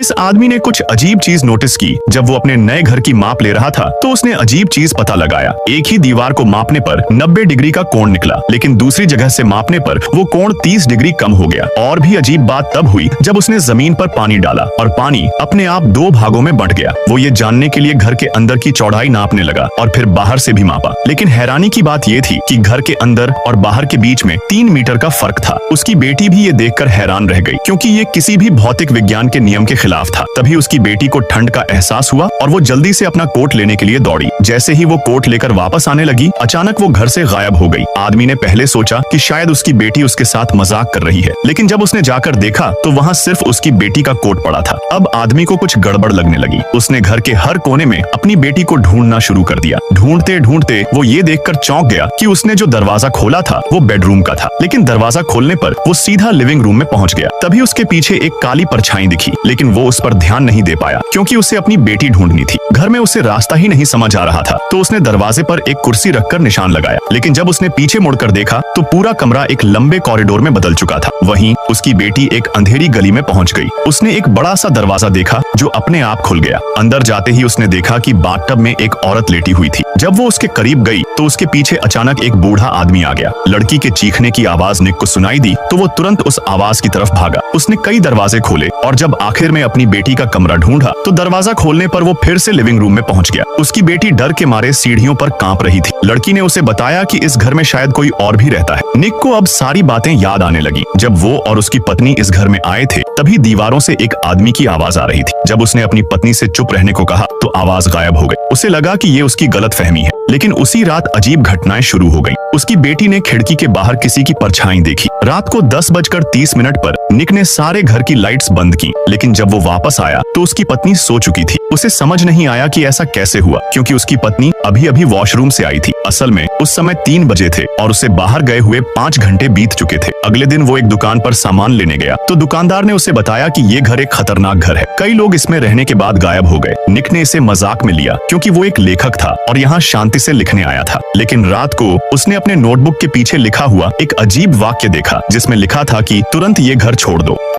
इस आदमी ने कुछ अजीब चीज नोटिस की। जब वो अपने नए घर की माप ले रहा था तो उसने अजीब चीज पता लगाया। एक ही दीवार को मापने पर 90 डिग्री का कोण निकला, लेकिन दूसरी जगह से मापने पर वो कोण 30 डिग्री कम हो गया। और भी अजीब बात तब हुई जब उसने जमीन पर पानी डाला और पानी अपने आप 2 भागों में बंट गया। वो ये जानने के लिए घर के अंदर की चौड़ाई नापने लगा और फिर बाहर से भी मापा। लेकिन हैरानी की बात ये थी कि घर के अंदर और बाहर के बीच में 3 मीटर का फर्क था। उसकी बेटी भी ये देखकर हैरान रह गई, क्योंकि ये किसी भी भौतिक विज्ञान के नियम के खिलाफ था। तभी उसकी बेटी को ठंड का एहसास हुआ और वो जल्दी से अपना कोट लेने के लिए दौड़ी। जैसे ही वो कोट लेकर वापस आने लगी, अचानक वो घर से गायब हो गई। आदमी ने पहले सोचा कि शायद उसकी बेटी उसके साथ मजाक कर रही है, लेकिन जब उसने जाकर देखा तो वहाँ सिर्फ उसकी बेटी का कोट पड़ा था। अब आदमी को कुछ गड़बड़ लगने लगी। उसने घर के हर कोने में अपनी बेटी को ढूंढना शुरू कर दिया। ढूंढते ढूंढते वो ये देखकर चौंक गया कि उसने जो दरवाजा खोला था वो बेडरूम का था, लेकिन दरवाजा खोलने पर वो सीधा लिविंग रूम में पहुंच गया। तभी उसके पीछे एक काली परछाई दिखी, लेकिन वो उस पर ध्यान नहीं दे पाया क्योंकि उसे अपनी बेटी ढूंढनी थी। घर में उसे रास्ता ही नहीं समझ आ रहा था, तो उसने दरवाजे पर एक कुर्सी रखकर निशान लगाया। लेकिन जब उसने पीछे मुड़कर देखा तो पूरा कमरा एक लंबे कॉरिडोर में बदल चुका था। वहीं उसकी बेटी एक अंधेरी गली में पहुंच गई। उसने एक बड़ा सा दरवाजा देखा जो अपने आप खुल गया। अंदर जाते ही उसने देखा कि बाथटब में एक औरत लेटी हुई थी। जब वो उसके करीब गई तो उसके पीछे अचानक एक बूढ़ा आदमी आ गया। लड़की के चीखने की आवाज निक को सुनाई दी तो वो तुरंत उस आवाज की तरफ भागा। उसने कई दरवाजे खोले और जब आखिर में अपनी बेटी का कमरा ढूंढा तो दरवाजा खोलने पर वो फिर से लिविंग रूम में पहुंच गया। उसकी बेटी डर के मारे सीढ़ियों पर कांप रही थी। लड़की ने उसे बताया कि इस घर में शायद कोई और भी रहता है। निक को अब सारी बातें याद आने लगी। जब वो और उसकी पत्नी इस घर में आए थे तभी दीवारों से एक आदमी की आवाज आ रही थी। जब उसने अपनी पत्नी से चुप रहने को कहा तो आवाज गायब हो गई। उसे लगा कि ये उसकी गलतफहमी है, लेकिन उसी रात अजीब घटनाएं शुरू हो गई। उसकी बेटी ने खिड़की के बाहर किसी की परछाई देखी। रात को 10:30 पर निक ने सारे घर की लाइट्स बंद की, लेकिन जब वो वापस आया तो उसकी पत्नी सो चुकी थी। उसे समझ नहीं आया कि ऐसा कैसे हुआ, क्योंकि उसकी पत्नी अभी अभी वॉशरूम से आई थी। असल में उस समय 3 बजे थे और उसे बाहर गए हुए 5 घंटे बीत चुके थे। अगले दिन वो एक दुकान पर सामान लेने गया तो दुकानदार ने उसे बताया कि ये घर एक खतरनाक घर है। कई लोग इसमें रहने के बाद गायब हो गए। निक ने इसे मजाक में लिया क्योंकि वो एक लेखक था और यहाँ शांति से लिखने आया था। लेकिन रात को उसने अपने नोटबुक के पीछे लिखा हुआ एक अजीब वाक्य देखा, जिसमें लिखा था कि तुरंत ये घर छोड़ दो।